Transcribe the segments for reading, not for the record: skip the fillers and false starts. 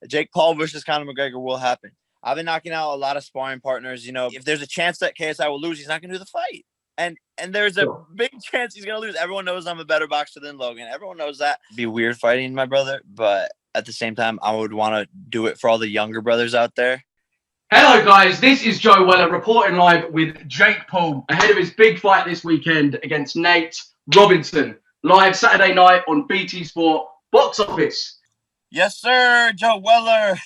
Jake Paul versus Conor McGregor will happen. I've been knocking out a lot of sparring partners. If there's a chance that KSI will lose, he's not going to do the fight. And there's a big chance he's going to lose. Everyone knows I'm a better boxer than Logan. Everyone knows that. It'd be weird fighting my brother, but at the same time, I would want to do it for all the younger brothers out there. Hello, guys. This is Joe Weller reporting live with Jake Paul ahead of his big fight this weekend against Nate Robinson. Live Saturday night on BT Sport Box Office. Yes, sir, Joe Weller.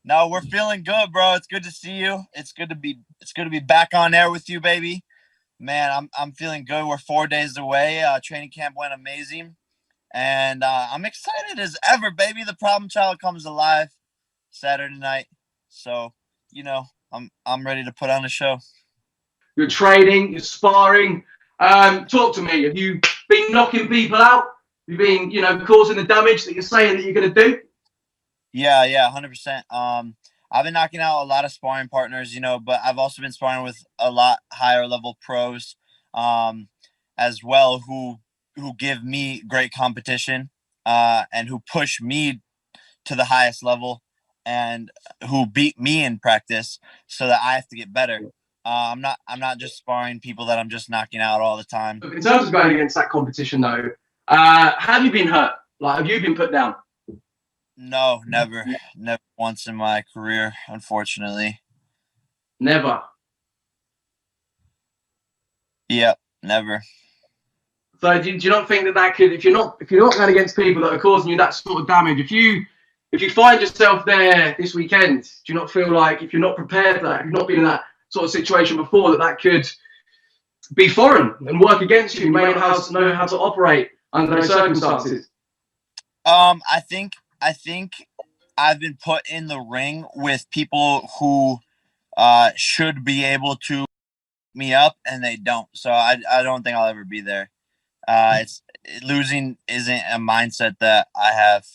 No, we're feeling good, bro. It's good to see you. It's good to be back on air with you, baby. Man, I'm feeling good. We're 4 days away. Training camp went amazing, and I'm excited as ever, baby. The problem child comes alive Saturday night, so I'm ready to put on a show. You're training, you're sparring. Talk to me. Have you been knocking people out? Have you been, causing the damage that you're saying that you're going to do? Yeah, 100%. I've been knocking out a lot of sparring partners, but I've also been sparring with a lot higher level pros, as well, who give me great competition, and who push me to the highest level, and who beat me in practice, so that I have to get better. I'm not just sparring people that I'm just knocking out all the time. In terms of going against that competition, though, have you been hurt? Have you been put down? No, never once in my career, unfortunately. Never. Yep, never. So do you not think that could, if you're not going against people that are causing you that sort of damage, if you find yourself there this weekend, do you not feel like if you're not prepared for that, if you've not been in that sort of situation before, that could be foreign and work against you? You may not know how to operate under those circumstances. I think I've been put in the ring with people who should be able to me up, and they don't. So I don't think I'll ever be there. Losing isn't a mindset that I have.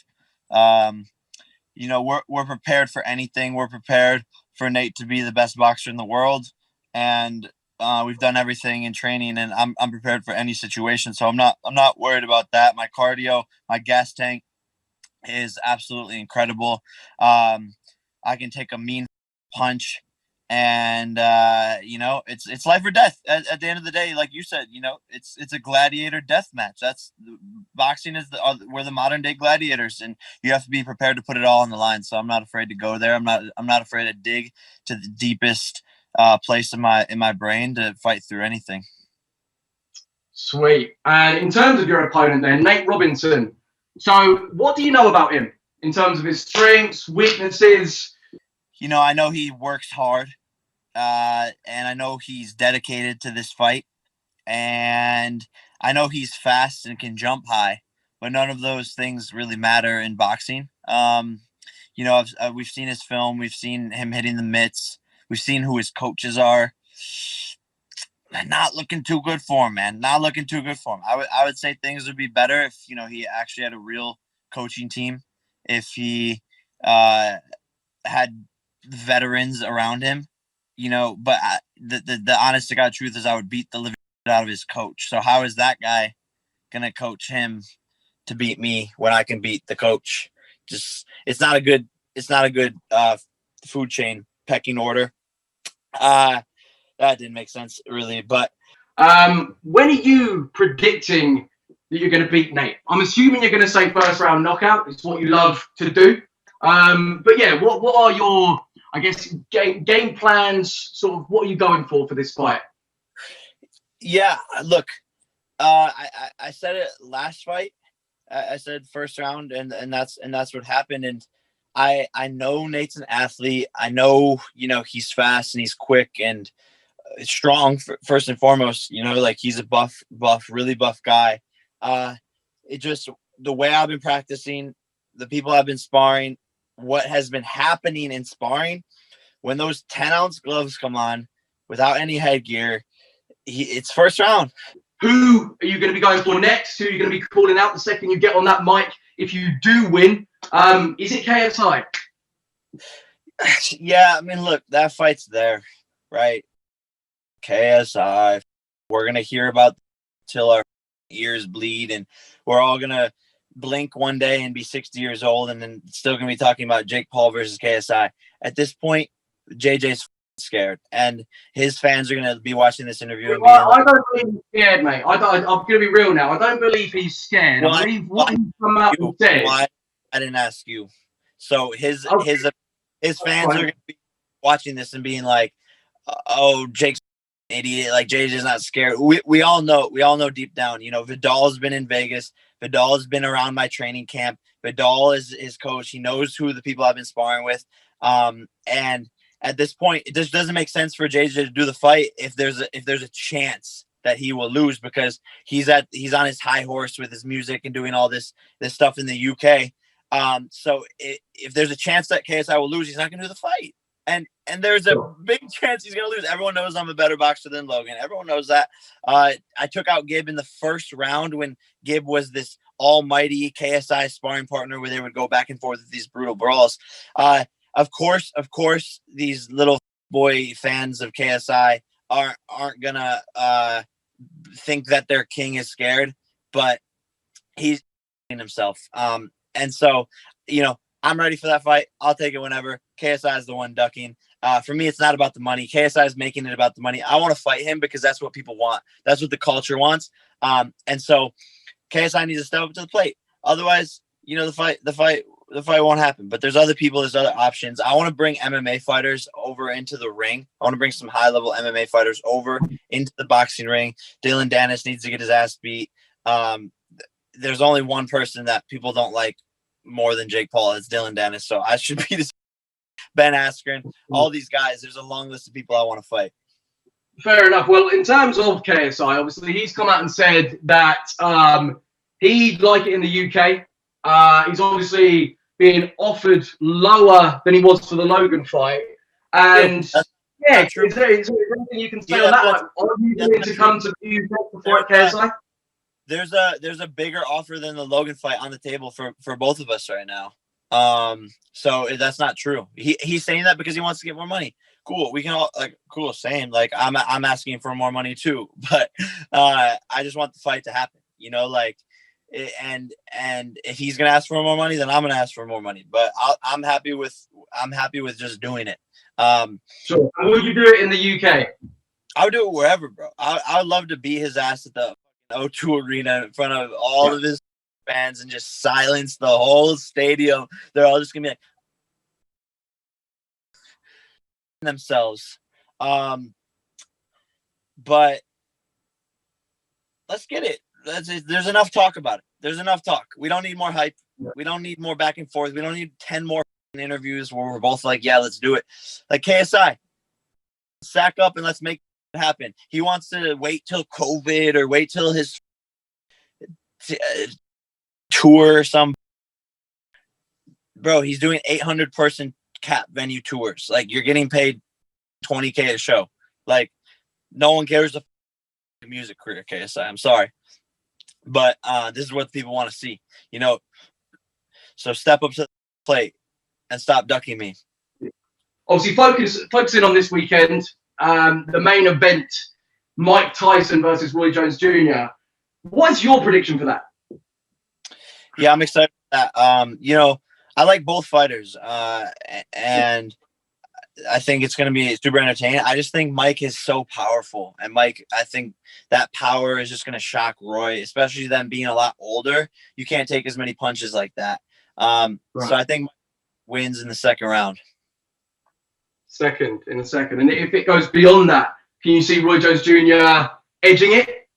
We're prepared for anything. We're prepared for Nate to be the best boxer in the world, and we've done everything in training, and I'm prepared for any situation. So I'm not worried about that. My cardio, my gas tank is absolutely incredible. I can take a mean punch, and it's life or death at the end of the day. Like you said, it's a gladiator death match. That's boxing we're the modern day gladiators, and you have to be prepared to put it all on the line. So I'm not afraid to go there. I'm not afraid to dig to the deepest place in my brain to fight through anything. Sweet. And in terms of your opponent, then, Nate Robinson. So what do you know about him in terms of his strengths, weaknesses? I know he works hard, and I know he's dedicated to this fight, and I know he's fast and can jump high, but none of those things really matter in boxing. We've seen his film, we've seen him hitting the mitts, we've seen who his coaches are. Not looking too good for him, man. Not looking too good for him. I would say things would be better if he actually had a real coaching team, if he had veterans around him, But the honest to God truth is, I would beat the living out of his coach. So how is that guy gonna coach him to beat me when I can beat the coach? Just it's not a good food chain pecking order. That didn't make sense, really. But when are you predicting that you're going to beat Nate? I'm assuming you're going to say first round knockout. It's what you love to do. But yeah, what are your, I guess, game plans? Sort of, what are you going for this fight? Yeah, look, I said it last fight. I said first round, and that's what happened. And I know Nate's an athlete. I know he's fast and he's quick and strong first and foremost. Like he's a buff, really buff guy. It just the way I've been practicing, the people I've been sparring, what has been happening in sparring, when those 10-ounce gloves come on without any headgear, it's first round. Who are you going to be going for next? Who are you going to be calling out the second you get on that mic if you do win? Is it KSI? Yeah, I mean, look, that fight's there, right? KSI. We're going to hear about till our ears bleed, and we're all going to blink one day and be 60 years old and then still gonna be talking about Jake Paul versus KSI. At this point, JJ's scared, and his fans are gonna be watching this interview and being I like, don't believe he's scared, mate. I'm going to be real now. I don't believe he's scared. I "Why? believe what Why he's come out and you? said. Why?" I didn't ask you. So Okay, his that's fans are fine. gonna be watching this and being like, "Oh, Jake's an idiot. Like JJ's not scared." We all know deep down. You know, Vidal's been in Vegas. Vidal's been around my training camp. Vidal is his coach. He knows who the people I've been sparring with. And at this point, it just doesn't make sense for JJ to do the fight if there's a chance that he will lose because he's on his high horse with his music and doing all this stuff in the UK. So if there's a chance that KSI will lose, he's not going to do the fight. And there's a big chance he's going to lose. Everyone knows I'm a better boxer than Logan. Everyone knows that. I took out Gib in the first round when Gib was this almighty KSI sparring partner where they would go back and forth with these brutal brawls. Of course, these little boy fans of KSI aren't gonna think that their king is scared, but he's himself. And so, I'm ready for that fight. I'll take it whenever. KSI is the one ducking. For me, it's not about the money. KSI is making it about the money. I want to fight him because that's what people want. That's what the culture wants. And so KSI needs to step up to the plate. Otherwise, the fight won't happen. But there's other people, there's other options. I want to bring MMA fighters over into the ring. I want to bring some high-level MMA fighters over into the boxing ring. Dylan Dennis needs to get his ass beat. There's only one person that people don't like more than Jake Paul. It's Dylan Dennis. So I should beat Ben Askren. All these guys. There's a long list of people I want to fight. Fair enough. Well, in terms of KSI, obviously he's come out and said that he'd like it in the UK. He's obviously being offered lower than he was for the Logan fight. And yeah, is there anything you can say on that? Like, are you willing to come to the UK to fight KSI? There's a bigger offer than the Logan fight on the table for both of us right now. So that's not true. He's saying that because he wants to get more money. Cool. We can all cool. Same. Like I'm asking for more money too, but I just want the fight to happen. And if he's gonna ask for more money, then I'm gonna ask for more money. But I'm happy with just doing it. Sure. And will you do it in the UK? I would do it wherever, bro. I would love to beat his ass at the O2 Arena in front of all of his fans and just silence the whole stadium. They're all just gonna be like themselves. But let's get it. There's enough talk about it. There's enough talk. We don't need more hype. We don't need more back and forth. We don't need 10 more interviews where we're both like, yeah, let's do it. Like KSI, sack up and let's make it happen. He wants to wait till COVID or wait till his tour or some. Bro, he's doing 800 person cap venue tours. Like, you're getting paid $20K a show. Like, no one cares about the music career, KSI. I'm sorry. But this is what people want to see, So step up to the plate and stop ducking me. Obviously, focusing on this weekend, the main event, Mike Tyson versus Roy Jones Jr. What's your prediction for that? Yeah, I'm excited for that. I like both fighters, and I think it's going to be super entertaining. I just think Mike is so powerful, and Mike, I think that power is just going to shock Roy, especially them being a lot older. You can't take as many punches like that. Right. So I think Mike wins in the second round. In the second. And if it goes beyond that, can you see Roy Jones Jr. edging it?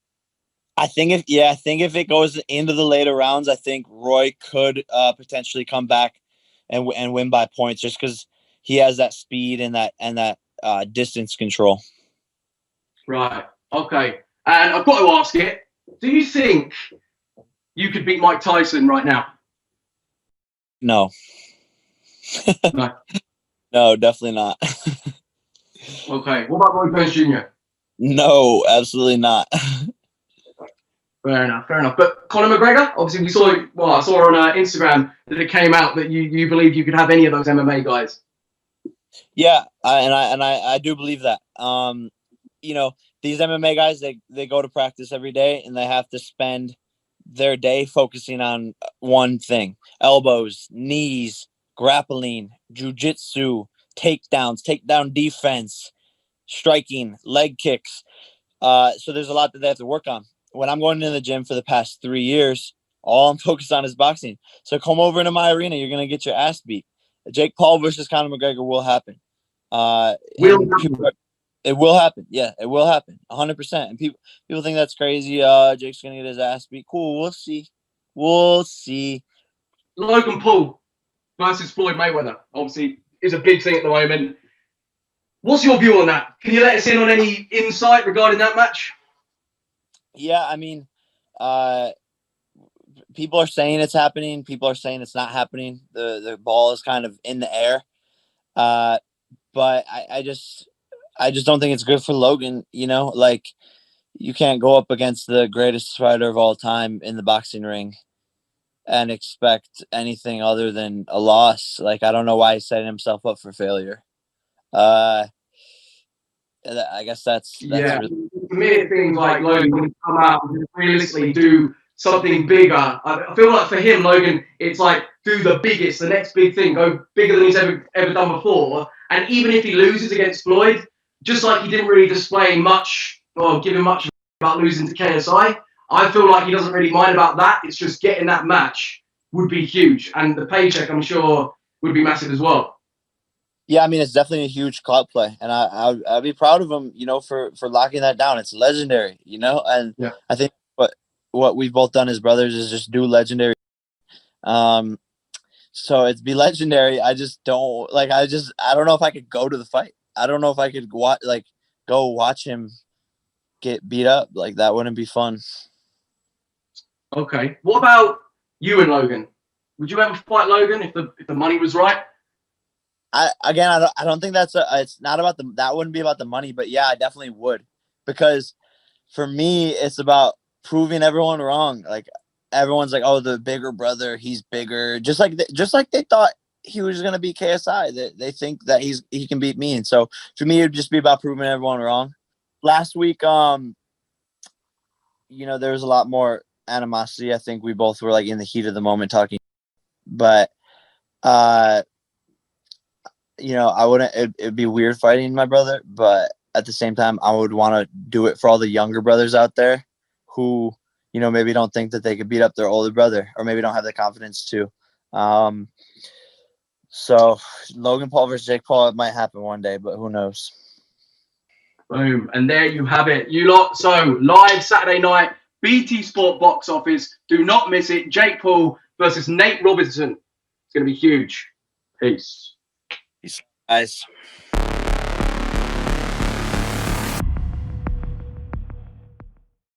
I think if it goes into the later rounds, I think Roy could potentially come back and win by points just because he has that speed and that distance control. Right. Okay. And I've got to ask it. Do you think you could beat Mike Tyson right now? No. No. No, definitely not. Okay. What about Roy Jones Jr.? No, absolutely not. Fair enough. But Conor McGregor, obviously I saw on Instagram that it came out that you believe you could have any of those MMA guys. Yeah, I do believe that. These MMA guys, they go to practice every day and they have to spend their day focusing on one thing: elbows, knees, grappling, jujitsu, takedowns, takedown defense, striking, leg kicks. So there's a lot that they have to work on. When I'm going to the gym for the past 3 years, all I'm focused on is boxing. So come over into my arena, you're gonna get your ass beat. Jake Paul versus Conor McGregor will happen. Will And happen. it will happen. Yeah, it will happen. 100%. And people think that's crazy. Jake's gonna get his ass beat. Cool. We'll see. We'll see. Logan Paul versus Floyd Mayweather, obviously, is a big thing at the moment. What's your view on that? Can you let us in on any insight regarding that match? Yeah, I mean, uh, people are saying it's happening. People are saying it's not happening. The ball is kind of in the air. Uh, but I just don't think it's good for Logan. Like, you can't go up against the greatest fighter of all time in the boxing ring and expect anything other than a loss. Like, I don't know why he's setting himself up for failure. Uh, I guess that's Yeah, really. to me it seems like Logan would come out and realistically do something bigger. I feel like for him, Logan, it's like do the biggest, the next big thing, go bigger than he's ever done before. And even if he loses against Floyd, just like he didn't really display much or give him much about losing to KSI, I feel like he doesn't really mind about that. It's just getting that match would be huge, and the paycheck I'm sure would be massive as well. Yeah, I mean, it's definitely a huge clout play, and I'd be proud of him, for locking that down. It's legendary, and Yeah. I think what we've both done as brothers is just do legendary. Um, so it's be legendary. I just don't like. I don't know if I could go to the fight. I don't know if I could go watch him get beat up. Like, that wouldn't be fun. Okay. What about you and Logan? Would you ever fight Logan if the money was right? I don't think it's not about that wouldn't be about the money, but yeah, I definitely would, because for me it's about proving everyone wrong. Like, everyone's like, oh, the bigger brother, he's bigger, just like they thought he was gonna beat KSI. They think that he can beat me, and so for me it'd just be about proving everyone wrong. Last week, there was a lot more animosity. I think we both were like in the heat of the moment talking, but uh I wouldn't. It'd be weird fighting my brother, but at the same time, I would want to do it for all the younger brothers out there who, maybe don't think that they could beat up their older brother, or maybe don't have the confidence to. Um, so Logan Paul versus Jake Paul, it might happen one day, but who knows? Boom. And there you have it. You lot. So live Saturday night, BT Sport box office. Do not miss it. Jake Paul versus Nate Robinson. It's going to be huge. Peace. Peace, guys.